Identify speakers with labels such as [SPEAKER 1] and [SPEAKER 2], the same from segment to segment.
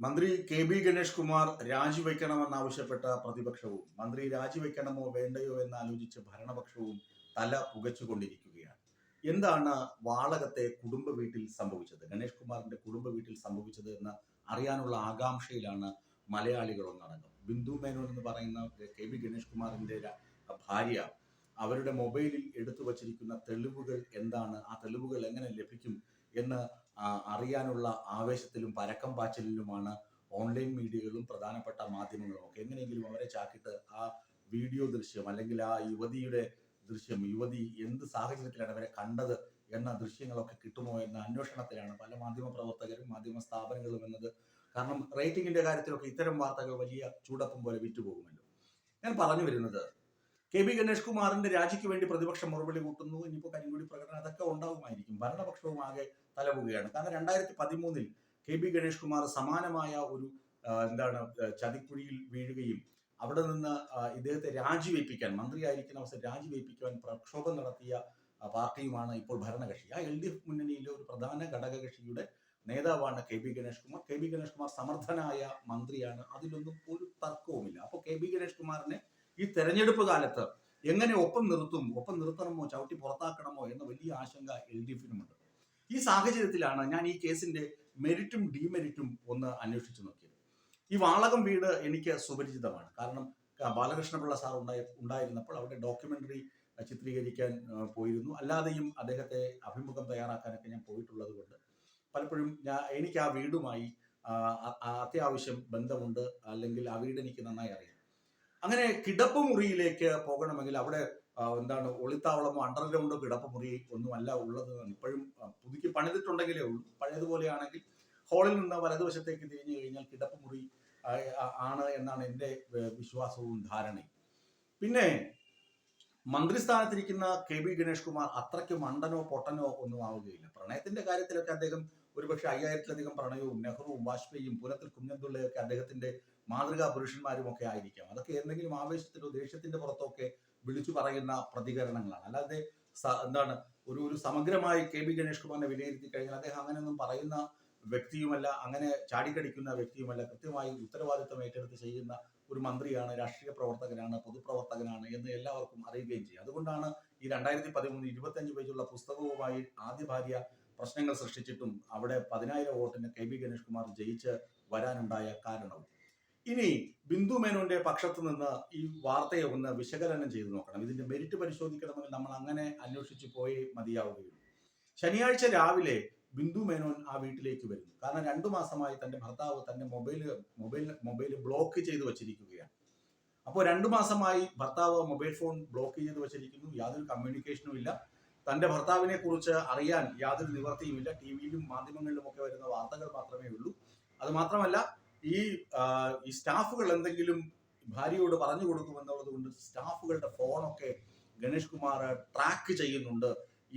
[SPEAKER 1] മന്ത്രി K B Ganesh Kumar രാജിവെക്കണമെന്നാവശ്യപ്പെട്ട പ്രതിപക്ഷവും മന്ത്രി രാജിവെക്കണമോ വേണ്ടയോ എന്നാലോചിച്ച് ഭരണപക്ഷവും തല പുകച്ചുകൊണ്ടിരിക്കുകയാണ്. എന്താണ് വാളകത്തെ കുടുംബ വീട്ടിൽ സംഭവിച്ചത്, ഗണേഷ് കുമാറിന്റെ കുടുംബ വീട്ടിൽ സംഭവിച്ചത് എന്ന് അറിയാനുള്ള ആകാംക്ഷയിലാണ് മലയാളികൾ ഒന്നടങ്കം. ബിന്ദു മേനോൻ എന്ന് പറയുന്ന കെ ബി ഗണേഷ് കുമാറിന്റെ ഭാര്യ അവരുടെ മൊബൈലിൽ എടുത്തു വച്ചിരിക്കുന്ന തെളിവുകൾ എന്താണ്, ആ തെളിവുകൾ എങ്ങനെ ലഭിക്കും എന്ന് അറിയാനുള്ള ആവേശത്തിലും പരക്കം പാച്ചിലിലുമാണ് ഓൺലൈൻ മീഡിയകളും പ്രധാനപ്പെട്ട മാധ്യമങ്ങളും ഒക്കെ. എങ്ങനെയെങ്കിലും അവരെ ചാക്കിട്ട് ആ വീഡിയോ ദൃശ്യം അല്ലെങ്കിൽ ആ യുവതിയുടെ ദൃശ്യം, യുവതി എന്ത് സാഹചര്യത്തിലാണ് അവരെ കണ്ടത് എന്ന ദൃശ്യങ്ങളൊക്കെ കിട്ടുമോ എന്ന അന്വേഷണത്തിലാണ് പല മാധ്യമ പ്രവർത്തകരും മാധ്യമ സ്ഥാപനങ്ങളും എന്നത്. കാരണം റേറ്റിംഗിന്റെ കാര്യത്തിലൊക്കെ ഇത്തരം വാർത്തകൾ വലിയ ചൂടപ്പം പോലെ വിറ്റുപോകുമല്ലോ. ഞാൻ പറഞ്ഞു വരുന്നത്, കെ ബി ഗണേഷ് കുമാറിന്റെ രാജിക്ക് വേണ്ടി പ്രതിപക്ഷം മറുപടി കൂട്ടുന്നു, ഇനിയിപ്പോൾ കരിങ്കൊടി പ്രകടനം അതൊക്കെ ഉണ്ടാകുമായിരിക്കും. ഭരണപക്ഷവും ആകെ തലപുകയാണ്. കാരണം 2013 കെ ബി ഗണേഷ് കുമാർ സമാനമായ ഒരു ചതിക്കുഴിയിൽ വീഴുകയും അവിടെ നിന്ന് ഇദ്ദേഹത്തെ രാജിവെപ്പിക്കാൻ, മന്ത്രിയായിരിക്കുന്ന അവസരം രാജിവെപ്പിക്കുവാൻ പ്രക്ഷോഭം നടത്തിയ പാർട്ടിയുമാണ് ഇപ്പോൾ ഭരണകക്ഷി. ആ LDF മുന്നണിയിലെ ഒരു പ്രധാന ഘടകകക്ഷിയുടെ നേതാവാണ് K B Ganesh Kumar. K B Ganesh Kumar സമർത്ഥനായ മന്ത്രിയാണ്, അതിലൊന്നും ഒരു തർക്കവുമില്ല. അപ്പോൾ കെ ബി ഗണേഷ് കുമാറിനെ ഈ തെരഞ്ഞെടുപ്പ് കാലത്ത് എങ്ങനെ ഒപ്പം നിർത്തണമോ ചവിട്ടി പുറത്താക്കണമോ എന്ന വലിയ ആശങ്ക LDFിനുമുണ്ട്. ഈ സാഹചര്യത്തിലാണ് ഞാൻ ഈ കേസിന്റെ മെരിറ്റും ഡീമെരിറ്റും ഒന്ന് അന്വേഷിച്ചു നോക്കിയത്. ഈ വാളകം വീട് എനിക്ക് സുപരിചിതമാണ്. കാരണം ബാലകൃഷ്ണപിള്ള സാർ ഉണ്ടായിരുന്നപ്പോൾ അവിടെ ഡോക്യുമെന്ററി ചിത്രീകരിക്കാൻ പോയിരുന്നു. അല്ലാതെയും അദ്ദേഹത്തെ അഭിമുഖം തയ്യാറാക്കാനൊക്കെ ഞാൻ പോയിട്ടുള്ളത് കൊണ്ട് പലപ്പോഴും എനിക്ക് ആ വീടുമായി അത്യാവശ്യം ബന്ധമുണ്ട്, അല്ലെങ്കിൽ ആ വീട് എനിക്ക് നന്നായി അറിയാം. അങ്ങനെ കിടപ്പ് മുറിയിലേക്ക് പോകണമെങ്കിൽ അവിടെ ഒളിത്താവളമോ അണ്ടർഗ്രൗണ്ടോ കിടപ്പ് മുറി ഒന്നും അല്ല ഉള്ളത്. ഇപ്പോഴും പുതുക്കി പണിതിട്ടുണ്ടെങ്കിലേ ഉള്ളൂ. പഴയതുപോലെയാണെങ്കിൽ ഹാളിൽ നിന്ന് വലതുവശത്തേക്ക് തിരിഞ്ഞു കഴിഞ്ഞാൽ കിടപ്പ് മുറി ആണ് എന്നാണ് എൻ്റെ വിശ്വാസവും ധാരണയും. പിന്നെ മന്ത്രിസ്ഥാനത്തിരിക്കുന്ന കെ ബി ഗണേഷ് കുമാർ അത്രയ്ക്ക് മണ്ടനോ പൊട്ടനോ ഒന്നും ആവുകയില്ല. പ്രണയത്തിന്റെ കാര്യത്തിലൊക്കെ അദ്ദേഹം ഒരുപക്ഷെ 5000-ലധികം പ്രണയവും നെഹ്റുവും വാജ്പേയിയും പുനത്തിൽ കുഞ്ഞബ്ദുള്ളയൊക്കെ അദ്ദേഹത്തിന്റെ മാതൃകാ പുരുഷന്മാരും ഒക്കെ ആയിരിക്കാം. അതൊക്കെ എന്തെങ്കിലും ആവേശത്തിലോ ദേഷ്യത്തിന്റെ പുറത്തൊക്കെ വിളിച്ചു പറയുന്ന പ്രതികരണങ്ങളാണ്. അല്ലാതെ ഒരു സമഗ്രമായി കെ ബി ഗണേഷ് കുമാറിനെ വിലയിരുത്തി കഴിഞ്ഞാൽ അദ്ദേഹം അങ്ങനെയൊന്നും പറയുന്ന വ്യക്തിയുമല്ല, അങ്ങനെ ചാടിക്കടിക്കുന്ന വ്യക്തിയുമല്ല. കൃത്യമായി ഉത്തരവാദിത്വം ഏറ്റെടുത്ത് ചെയ്യുന്ന ഒരു മന്ത്രിയാണ്, രാഷ്ട്രീയ പ്രവർത്തകനാണ്, പൊതുപ്രവർത്തകനാണ് എന്ന് എല്ലാവർക്കും അറിയുകയും ചെയ്യും. അതുകൊണ്ടാണ് ഈ 2013 25 പേജുള്ള പുസ്തകവുമായി ആദ്യ ഭാര്യ പ്രശ്നങ്ങൾ സൃഷ്ടിച്ചിട്ടും അവിടെ 10,000 വോട്ടിന് കെ ബി ഗണേഷ് കുമാർ ജയിച്ച് വരാനുണ്ടായ കാരണവും. ഇനി ബിന്ദു മേനോന്റെ പക്ഷത്ത് നിന്ന് ഈ വാർത്തയെ ഒന്ന് വിശകലനം ചെയ്തു നോക്കണം. ഇതിന്റെ മെരിറ്റ് പരിശോധിക്കണമെങ്കിൽ നമ്മൾ അങ്ങനെ അന്വേഷിച്ച് പോയേ മതിയാവുകയുള്ളൂ. ശനിയാഴ്ച രാവിലെ ബിന്ദു മേനോൻ ആ വീട്ടിലേക്ക് വരുന്നു. കാരണം 2 മാസമായി തന്റെ ഭർത്താവ് തന്റെ മൊബൈൽ ബ്ലോക്ക് ചെയ്ത് വെച്ചിരിക്കുകയാണ്. അപ്പോൾ 2 മാസമായി ഭർത്താവ് മൊബൈൽ ഫോൺ ബ്ലോക്ക് ചെയ്ത് വെച്ചിരിക്കുന്നു. യാതൊരു കമ്മ്യൂണിക്കേഷനും ഇല്ല. തന്റെ ഭർത്താവിനെ കുറിച്ച് അറിയാൻ യാതൊരു നിവർത്തിയുമില്ല. TV-യിലും മാധ്യമങ്ങളിലും ഒക്കെ വരുന്ന വാർത്തകൾ മാത്രമേ ഉള്ളൂ. അത് മാത്രമല്ല, ഈ സ്റ്റാഫുകൾ എന്തെങ്കിലും ഭാര്യയോട് പറഞ്ഞു കൊടുക്കുമെന്നുള്ളത് കൊണ്ട് സ്റ്റാഫുകളുടെ ഫോണൊക്കെ ഗണേഷ് കുമാർ ട്രാക്ക് ചെയ്യുന്നുണ്ട്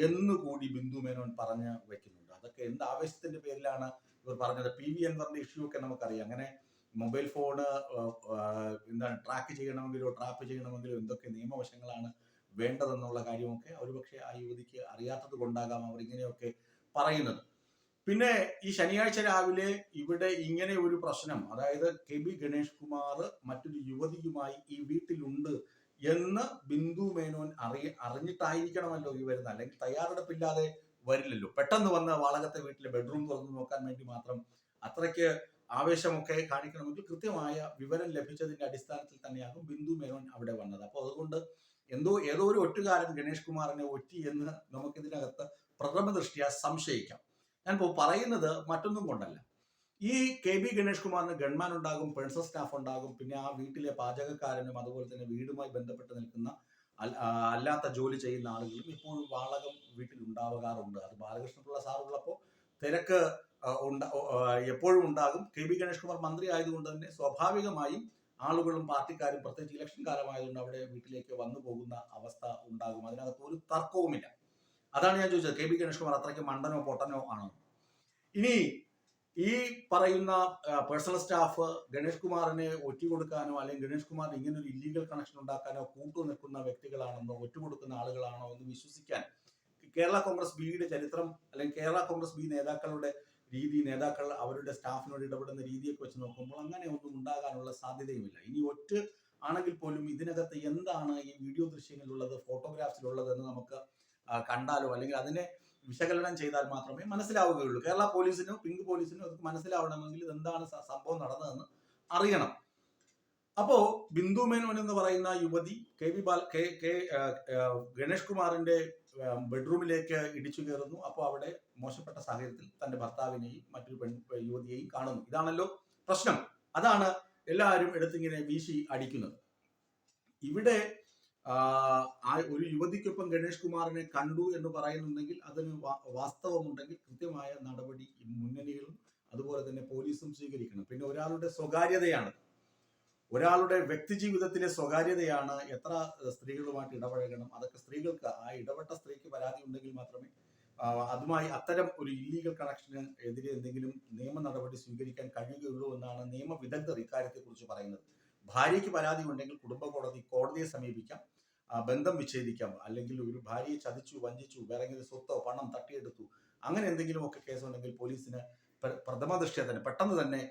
[SPEAKER 1] എന്നുകൂടി ബിന്ദു മേനോൻ പറഞ്ഞു വെക്കുന്നുണ്ട്. അതൊക്കെ എന്ത് ആവേശത്തിന്റെ പേരിലാണ് ഇവർ പറഞ്ഞത്? PV അൻവറിന്റെ ഇഷ്യൂ ഒക്കെ നമുക്കറിയാം. അങ്ങനെ മൊബൈൽ ഫോണ് ട്രാക്ക് ചെയ്യണമെങ്കിലോ ട്രാപ്പ് ചെയ്യണമെങ്കിലോ എന്തൊക്കെ നിയമവശങ്ങളാണ് വേണ്ടതെന്നുള്ള കാര്യമൊക്കെ ഒരുപക്ഷെ ആ യുവതിക്ക് അറിയാത്തത് കൊണ്ടാകാം അവർ ഇങ്ങനെയൊക്കെ പറയുന്നത്. പിന്നെ ഈ ശനിയാഴ്ച രാവിലെ ഇവിടെ ഇങ്ങനെ ഒരു പ്രശ്നം, അതായത് കെ ബി ഗണേഷ് കുമാർ മറ്റൊരു യുവതിയുമായി ഈ വീട്ടിലുണ്ട് എന്ന് ബിന്ദു മേനോൻ അറിഞ്ഞിട്ടായിരിക്കണമല്ലോ ഈ വരുന്നത്. അല്ലെങ്കിൽ തയ്യാറെടുപ്പില്ലാതെ വരില്ലല്ലോ. പെട്ടെന്ന് വന്ന് വാളകത്തെ വീട്ടിലെ ബെഡ്റൂം തുറന്നു നോക്കാൻ വേണ്ടി മാത്രം അത്രയ്ക്ക് ആവേശമൊക്കെ കാണിക്കണമെങ്കിൽ കൃത്യമായ വിവരം ലഭിച്ചതിന്റെ അടിസ്ഥാനത്തിൽ തന്നെയാകും ബിന്ദു മേനോൻ അവിടെ വന്നത്. അപ്പോൾ അതുകൊണ്ട് ഏതോ ഒരു ഒറ്റുകാരൻ ഗണേഷ് കുമാറിനെ ഒറ്റി എന്ന് നമുക്കിതിനകത്ത് പ്രഥമ ദൃഷ്ട്യാ സംശയിക്കാം. ഞാൻ പറയുന്നത് മറ്റൊന്നും കൊണ്ടല്ല. ഈ കെ ബി ഗണേഷ് കുമാറിന് ഗൺമാൻ ഉണ്ടാകും, പേഴ്സണൽ സ്റ്റാഫ് ഉണ്ടാകും, പിന്നെ ആ വീട്ടിലെ പാചകക്കാരനും അതുപോലെ തന്നെ വീടുമായി ബന്ധപ്പെട്ട് നിൽക്കുന്ന അല്ലാത്ത ജോലി ചെയ്യുന്ന ആളുകളും ഇപ്പോഴും വാളകം വീട്ടിൽ ഉണ്ടാകാറുണ്ട്. അത് ബാലകൃഷ്ണപിള്ള സാർ ഉള്ളപ്പോൾ തിരക്ക് എപ്പോഴും ഉണ്ടാകും. കെ ബി ഗണേഷ് കുമാർ മന്ത്രി ആയതുകൊണ്ട് തന്നെ സ്വാഭാവികമായും ആളുകളും പാർട്ടിക്കാരും, പ്രത്യേകിച്ച് ഇലക്ഷൻ കാലമായതുകൊണ്ട് അവിടെ വീട്ടിലേക്ക് വന്നു പോകുന്ന അവസ്ഥ ഉണ്ടാകും. അതിനകത്ത് ഒരു തർക്കവുമില്ല. അതാണ് ഞാൻ ചോദിച്ചത്, കെ ബി ഗണേഷ് കുമാർ അത്രയ്ക്ക് മണ്ടനോ പൊട്ടനോ ആണോ? ഇനി ഈ പറയുന്ന പേഴ്സണൽ സ്റ്റാഫ് ഗണേഷ് കുമാറിനെ ഒറ്റുകൊടുക്കാനോ അല്ലെങ്കിൽ ഗണേഷ് കുമാറിന് ഇങ്ങനെ ഒരു ഇല്ലീഗൽ കണക്ഷൻ ഉണ്ടാക്കാനോ നിൽക്കുന്ന വ്യക്തികളാണെന്നോ ഒറ്റുകൊടുക്കുന്ന ആളുകളാണോ എന്ന് വിശ്വസിക്കാൻ കേരള കോൺഗ്രസ് ബിയുടെ ചരിത്രം അല്ലെങ്കിൽ കേരള കോൺഗ്രസ് ബി നേതാക്കളുടെ രീതി, നേതാക്കൾ അവരുടെ സ്റ്റാഫിനോട് ഇടപെടുന്ന രീതിയൊക്കെ വെച്ച് നോക്കുമ്പോൾ അങ്ങനെ ഒന്നും ഉണ്ടാകാനുള്ള സാധ്യതയുമില്ല. ഇനി ഒറ്റ ആണെങ്കിൽ പോലും ഇതിനകത്ത് എന്താണ് ഈ വീഡിയോ ദൃശ്യങ്ങളിലുള്ളത്, ഫോട്ടോഗ്രാഫ്സിലുള്ളത് എന്ന് നമുക്ക് കണ്ടാലോ അല്ലെങ്കിൽ അതിനെ വിശകലനം ചെയ്താൽ മാത്രമേ മനസ്സിലാവുകയുള്ളൂ. കേരള പോലീസിനോ പിങ്ക് പോലീസിനോ അത് മനസ്സിലാവണമെങ്കിൽ ഇതെന്താണ് സംഭവം നടന്നതെന്ന് അറിയണം. അപ്പോ ബിന്ദു മേനോൻ എന്ന് പറയുന്ന യുവതി ഗണേഷ് കുമാറിന്റെ ബെഡ്റൂമിലേക്ക് ഇടിച്ചു കയറുന്നു. അപ്പോൾ അവിടെ മോശപ്പെട്ട സാഹചര്യത്തിൽ തന്റെ ഭർത്താവിനെയും മറ്റൊരു യുവതിയെയും കാണുന്നു. ഇതാണല്ലോ പ്രശ്നം. അതാണ് എല്ലാവരും എടുത്തിങ്ങനെ വീശി അടിക്കുന്നത്. ഇവിടെ ഒരു യുവതിക്കൊപ്പം ഗണേഷ് കുമാറിനെ കണ്ടു എന്ന് പറയുന്നുണ്ടെങ്കിൽ അതിന് വാസ്തവമുണ്ടെങ്കിൽ കൃത്യമായ നടപടി മുന്നണികളും അതുപോലെ തന്നെ പോലീസും സ്വീകരിക്കണം. പിന്നെ ഒരാളുടെ സ്വകാര്യതയാണ്, ഒരാളുടെ വ്യക്തി ജീവിതത്തിലെ സ്വകാര്യതയാണ്. എത്ര സ്ത്രീകളുമായിട്ട് ഇടപഴകണം, അതൊക്കെ സ്ത്രീകൾക്ക്, ആ ഇടപെട്ട സ്ത്രീക്ക് പരാതി ഉണ്ടെങ്കിൽ മാത്രമേ അതുമായി അത്തരം ഒരു ഇല്ലീഗൽ കണക്ഷന് എതിരെ എന്തെങ്കിലും നിയമ നടപടി സ്വീകരിക്കാൻ കഴിയുകയുള്ളൂ എന്നാണ് നിയമവിദഗ്ധർ ഇക്കാര്യത്തെക്കുറിച്ച് പറയുന്നത്. ഭാര്യയ്ക്ക് പരാതി ഉണ്ടെങ്കിൽ കോടതിയെ സമീപിക്കാം, ബന്ധം വിച്ഛേദിക്കാം, അല്ലെങ്കിൽ ഒരു ഭാര്യയെ ചതിച്ചു, വഞ്ചിച്ചു, വേറെ സ്വത്തോ പണം തട്ടിയെടുത്തു, അങ്ങനെ എന്തെങ്കിലുമൊക്കെ കേസുണ്ടെങ്കിൽ പോലീസിന് പ്രഥമ ദൃഷ്ട്യാ തന്നെ പെട്ടെന്ന് തന്നെ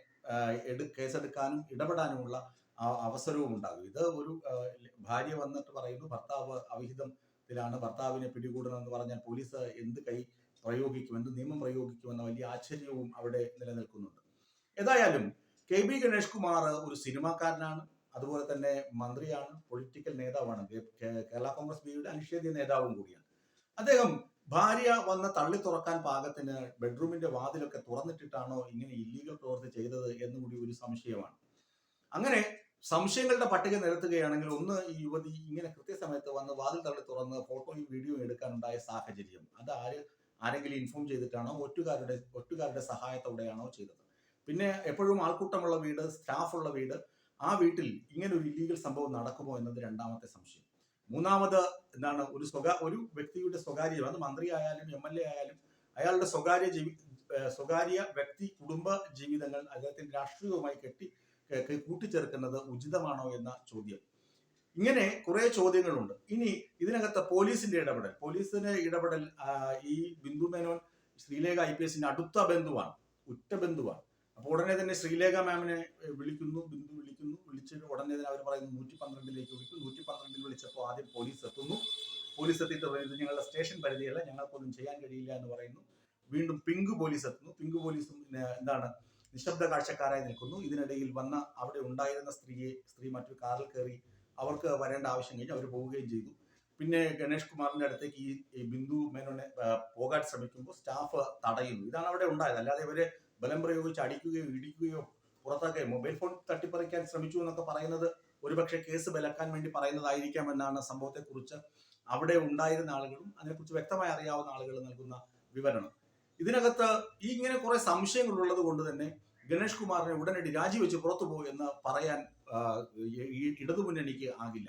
[SPEAKER 1] കേസെടുക്കാനും ഇടപെടാനുമുള്ള അവസരവും ഉണ്ടാകും. ഇത് ഒരു ഭാര്യ വന്നിട്ട് പറയുന്നു ഭർത്താവ് അവിഹിതത്തിലാണ്, ഭർത്താവിനെ പിടികൂടണമെന്ന് പറഞ്ഞാൽ പോലീസ് എന്ത് നിയമം പ്രയോഗിക്കുമെന്ന വലിയ ആശ്ചര്യവും അവിടെ നിലനിൽക്കുന്നുണ്ട്. ഏതായാലും KB ഗണേഷ് കുമാർ ഒരു സിനിമാക്കാരനാണ്, അതുപോലെ തന്നെ മന്ത്രിയാണ്, പൊളിറ്റിക്കൽ നേതാവാണ്, കേരള കോൺഗ്രസ് ബിയുടെ അനിഷേധ്യ നേതാവും കൂടിയാണ്. അദ്ദേഹം ഭാര്യ വന്ന് തള്ളി തുറക്കാൻ പാകത്തിന് ബെഡ്റൂമിന്റെ വാതിലൊക്കെ തുറന്നിട്ടിട്ടാണോ ഇങ്ങനെ ഇല്ലീഗൽ പ്രവൃത്തി ചെയ്തത് എന്നുകൂടി ഒരു സംശയമാണ്. അങ്ങനെ സംശയങ്ങളുടെ പട്ടിക നിരത്തുകയാണെങ്കിൽ, ഒന്ന്, ഈ യുവതി ഇങ്ങനെ കൃത്യസമയത്ത് വന്ന് വാതിൽ തള്ളി തുറന്ന് ഫോട്ടോയും വീഡിയോയും എടുക്കാനുണ്ടായ സാഹചര്യം, അത് ആരെങ്കിലും ഇൻഫോം ചെയ്തിട്ടാണോ, ഒറ്റുകാരുടെ സഹായത്തോടെയാണോ ചെയ്തത്? പിന്നെ എപ്പോഴും ആൾക്കൂട്ടമുള്ള വീട്, സ്റ്റാഫുള്ള വീട്, ആ വീട്ടിൽ ഇങ്ങനെ ഒരു ഇല്ലീഗൽ സംഭവം നടക്കുമോ എന്നത് രണ്ടാമത്തെ സംശയം. മൂന്നാമത് എന്താണ്, ഒരു വ്യക്തിയുടെ സ്വകാര്യ, അത് മന്ത്രി ആയാലും MLA ആയാലും അയാളുടെ സ്വകാര്യ വ്യക്തി കുടുംബ ജീവിതങ്ങൾ അദ്ദേഹത്തിന്റെ രാഷ്ട്രീയവുമായി കൂട്ടിച്ചേർക്കുന്നത് ഉചിതമാണോ എന്ന ചോദ്യം. ഇങ്ങനെ കുറെ ചോദ്യങ്ങളുണ്ട്. ഇനി ഇതിനകത്ത് പോലീസിന്റെ ഇടപെടൽ ഈ ബിന്ദു മേനോൻ ശ്രീലേഖ IPSന്റെ അടുത്ത ബന്ധുവാണ്, ഉറ്റ ബന്ധുവാണ്. അപ്പോൾ ഉടനെ തന്നെ ശ്രീലേഖ മാമിനെ ബിന്ദു വിളിച്ചിട്ട് ഉടനെ തന്നെ അവർ പറയുന്നു 112ലേക്ക് വിളിക്കും. 112 വിളിച്ചപ്പോൾ ആദ്യം പോലീസ് എത്തുന്നു. പോലീസ് എത്തിയിട്ട് പറയുന്നത് ഞങ്ങളുടെ സ്റ്റേഷൻ പരിധിയല്ല, ഞങ്ങൾക്കൊന്നും ചെയ്യാൻ കഴിയില്ല എന്ന് പറയുന്നു. വീണ്ടും പിങ്ക് പോലീസ് എത്തുന്നു. പിങ്ക് പോലീസും നിശബ്ദ കാഴ്ചക്കാരായി നിൽക്കുന്നു. ഇതിനിടയിൽ അവിടെ ഉണ്ടായിരുന്ന സ്ത്രീ മറ്റൊരു കാറിൽ കയറി അവർക്ക് വരേണ്ട ആവശ്യം കഴിഞ്ഞ് അവർ പോവുകയും ചെയ്തു. പിന്നെ ഗണേഷ് കുമാറിന്റെ അടുത്തേക്ക് ഈ ബിന്ദു മേനോനെ പോകാൻ ശ്രമിക്കുമ്പോൾ സ്റ്റാഫ് തടയുന്നു. ഇതാണ് അവിടെ ഉണ്ടായത്. അല്ലാതെ ഇവരെ ബലം പ്രയോഗിച്ച് അടിക്കുകയോ ഇടിക്കുകയോ പുറത്താക്കുകയോ മൊബൈൽ ഫോൺ തട്ടിപ്പറിക്കാൻ ശ്രമിച്ചു എന്നൊക്കെ പറയുന്നത് ഒരുപക്ഷെ കേസ് വിലക്കാൻ വേണ്ടി പറയുന്നതായിരിക്കാം എന്നാണ് സംഭവത്തെക്കുറിച്ച് അവിടെ ഉണ്ടായിരുന്ന ആളുകളും അതിനെക്കുറിച്ച് വ്യക്തമായി അറിയാവുന്ന ആളുകൾ നൽകുന്ന വിവരണം. ഇതിനകത്ത് ഇങ്ങനെ കുറെ സംശയങ്ങൾ ഉള്ളത് കൊണ്ട് തന്നെ ഗണേഷ് കുമാറിനെ ഉടനടി രാജിവെച്ച് പുറത്തു പോകും എന്ന് പറയാൻ ഈ ഇടതുമുന്നണിക്ക് ആകില്ല.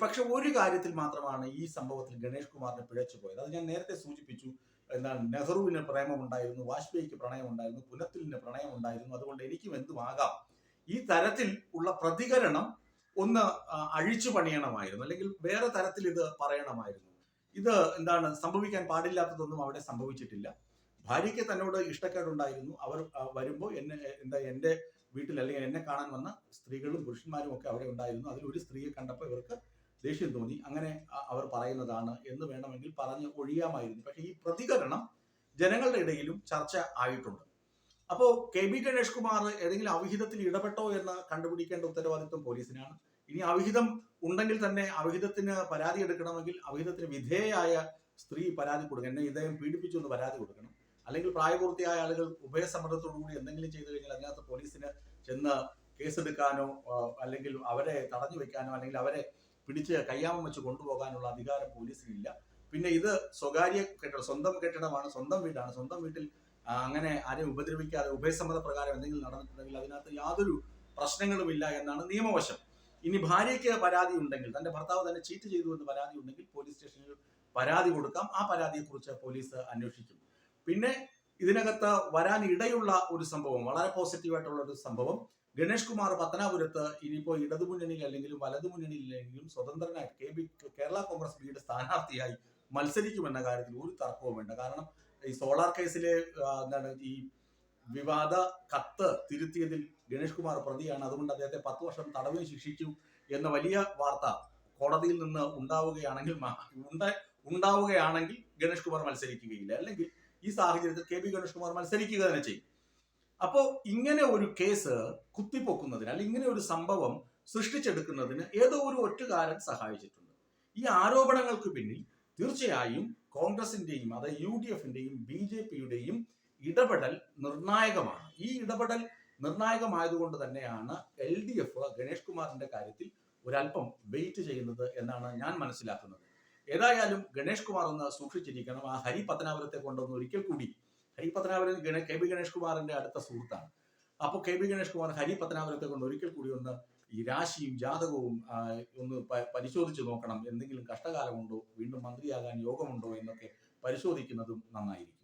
[SPEAKER 1] പക്ഷെ ഒരു കാര്യത്തിൽ മാത്രമാണ് ഈ സംഭവത്തിൽ ഗണേഷ് കുമാറിനെ പിഴച്ചു പോയത്. അത് ഞാൻ നേരത്തെ സൂചിപ്പിച്ചു. നെഹ്റുവിന് പ്രേമമുണ്ടായിരുന്നു, വാജ്പേയിക്ക് പ്രണയമുണ്ടായിരുന്നു, പുനത്തിലിന് പ്രണയമുണ്ടായിരുന്നു, അതുകൊണ്ട് എനിക്കും എന്തുമാകാം. ഈ തരത്തിൽ ഉള്ള പ്രതികരണം ഒന്ന് അഴിച്ചു പണിയണമായിരുന്നു, അല്ലെങ്കിൽ വേറെ തരത്തിൽ ഇത് പറയണമായിരുന്നു. ഇത് സംഭവിക്കാൻ പാടില്ലാത്തതൊന്നും അവിടെ സംഭവിച്ചിട്ടില്ല. ഭാര്യയ്ക്ക് തന്നോട് ഇഷ്ടക്കേടുണ്ടായിരുന്നു. അവർ വരുമ്പോൾ എന്റെ വീട്ടിൽ അല്ലെങ്കിൽ എന്നെ കാണാൻ വന്ന സ്ത്രീകളും പുരുഷന്മാരും ഒക്കെ അവിടെ ഉണ്ടായിരുന്നു. അതിൽ ഒരു സ്ത്രീയെ കണ്ടപ്പോൾ ഇവർക്ക് ദേഷ്യം തോന്നി, അങ്ങനെ അവർ പറയുന്നതാണ് എന്ന് വേണമെങ്കിൽ പറഞ്ഞ് ഒഴിയാമായിരുന്നു. പക്ഷെ ഈ പ്രതികരണം ജനങ്ങളുടെ ഇടയിലും ചർച്ച ആയിട്ടുണ്ട്. അപ്പോൾ KB ഗണേഷ് കുമാർ ഏതെങ്കിലും അവിഹിതത്തിൽ ഇടപെട്ടോ എന്ന് കണ്ടുപിടിക്കേണ്ട ഉത്തരവാദിത്വം പോലീസിനാണ്. ഇനി അവിഹിതം ഉണ്ടെങ്കിൽ തന്നെ അവിഹിതത്തിന് പരാതി എടുക്കണമെങ്കിൽ അവിഹിതത്തിന് വിധേയയായ സ്ത്രീ പരാതി കൊടുക്കണം, എന്നെ ഇദ്ദേഹം പീഡിപ്പിച്ചു എന്ന് പരാതി കൊടുക്കണം. അല്ലെങ്കിൽ പ്രായപൂർത്തിയായ ആളുകൾ ഉഭയസമ്മതത്തോടുകൂടി എന്തെങ്കിലും ചെയ്തു കഴിഞ്ഞാൽ അതിനകത്ത് പോലീസിന് ചെന്ന് കേസെടുക്കാനോ അല്ലെങ്കിൽ അവരെ തടഞ്ഞു വെക്കാനോ അല്ലെങ്കിൽ അവരെ പിടിച്ച് കയ്യാമം വെച്ച് കൊണ്ടുപോകാനുള്ള അധികാരം പോലീസിനില്ല. പിന്നെ ഇത് സ്വകാര്യ കെട്ടിടം, സ്വന്തം കെട്ടിടമാണ്, സ്വന്തം വീടാണ്. സ്വന്തം വീട്ടിൽ അങ്ങനെ ആരെയും ഉപദ്രവിക്കാതെ ഉഭയസമ്മത പ്രകാരം എന്തെങ്കിലും നടന്നിട്ടുണ്ടെങ്കിൽ അതിനകത്ത് യാതൊരു പ്രശ്നങ്ങളുമില്ല എന്നാണ് നിയമവശം. ഇനി ഭാര്യയ്ക്ക് പരാതി ഉണ്ടെങ്കിൽ, തന്റെ ഭർത്താവ് തന്നെ ചീറ്റ് ചെയ്തു എന്ന് പരാതി ഉണ്ടെങ്കിൽ പോലീസ് സ്റ്റേഷനിൽ പരാതി കൊടുക്കാം. ആ പരാതിയെക്കുറിച്ച് പോലീസ് അന്വേഷിക്കും. പിന്നെ ഇതിനകത്ത് വരാൻ ഇടയുള്ള ഒരു സംഭവം, വളരെ പോസിറ്റീവായിട്ടുള്ള ഒരു സംഭവം, ഗണേഷ് കുമാർ പത്തനാപുരത്ത് ഇനിയിപ്പോ ഇടതുമുന്നണിയിൽ അല്ലെങ്കിലും വലതുമുന്നണിയിലെങ്കിലും സ്വതന്ത്രനായിട്ട് കേരള കോൺഗ്രസ് ബിയുടെ സ്ഥാനാർത്ഥിയായി മത്സരിക്കുമെന്ന കാര്യത്തിൽ ഒരു തർക്കവും വേണ്ട. കാരണം ഈ സോളാർ കേസിലെ എന്താണ് ഈ വിവാദ കത്ത് തിരുത്തിയതിൽ ഗണേഷ് കുമാർ പ്രതിയാണ്, അതുകൊണ്ട് അദ്ദേഹത്തെ 10 വർഷം തടവിന് ശിക്ഷിച്ചു എന്ന വലിയ വാർത്ത കോടതിയിൽ നിന്ന് ഉണ്ടാവുകയാണെങ്കിൽ ഗണേഷ് കുമാർ മത്സരിക്കുകയില്ല. അല്ലെങ്കിൽ ഈ സാഹചര്യത്തിൽ കെ പി ഗണേഷ് കുമാർ മത്സരിക്കുക തന്നെ ചെയ്യും. അപ്പോൾ ഇങ്ങനെ ഒരു കേസ് കുത്തിപ്പൊക്കുന്നതിന് അല്ലെങ്കിൽ ഇങ്ങനെ ഒരു സംഭവം സൃഷ്ടിച്ചെടുക്കുന്നതിന് ഏതോ ഒരു ഒറ്റുകാരൻ സഹായിച്ചിട്ടുണ്ട്. ഈ ആരോപണങ്ങൾക്ക് പിന്നിൽ തീർച്ചയായും കോൺഗ്രസിന്റെയും അതായത് UDFന്റെയും BJPയുടെയും ഇടപെടൽ നിർണായകമാണ്. ഈ ഇടപെടൽ നിർണായകമായതുകൊണ്ട് തന്നെയാണ് LDF ഗണേഷ് കുമാറിന്റെ കാര്യത്തിൽ ഒരല്പം വെയിറ്റ് ചെയ്യുന്നത് എന്നാണ് ഞാൻ മനസ്സിലാക്കുന്നത്. ഏതായാലും ഗണേഷ് കുമാർ ഒന്ന് സൂക്ഷിച്ചിരിക്കണം. ആ ഹരി പത്തനാപുരത്തെ കൊണ്ടൊന്ന് ഒരിക്കൽ കൂടി, ഹരി പത്തനാപുരം കെ പി ഗണേഷ് കുമാറിന്റെ അടുത്ത സുഹൃത്താണ്. അപ്പോൾ കെ പി ഗണേഷ് കുമാർ ഹരി പത്തനാപുരത്തെ കൊണ്ട് ഒരിക്കൽ കൂടി ഒന്ന് ഈ രാശിയും ജാതകവും ഒന്ന് പരിശോധിച്ച് നോക്കണം. എന്തെങ്കിലും കഷ്ടകാലമുണ്ടോ, വീണ്ടും മന്ത്രിയാകാൻ യോഗമുണ്ടോ എന്നൊക്കെ പരിശോധിക്കുന്നതും നന്നായിരിക്കും.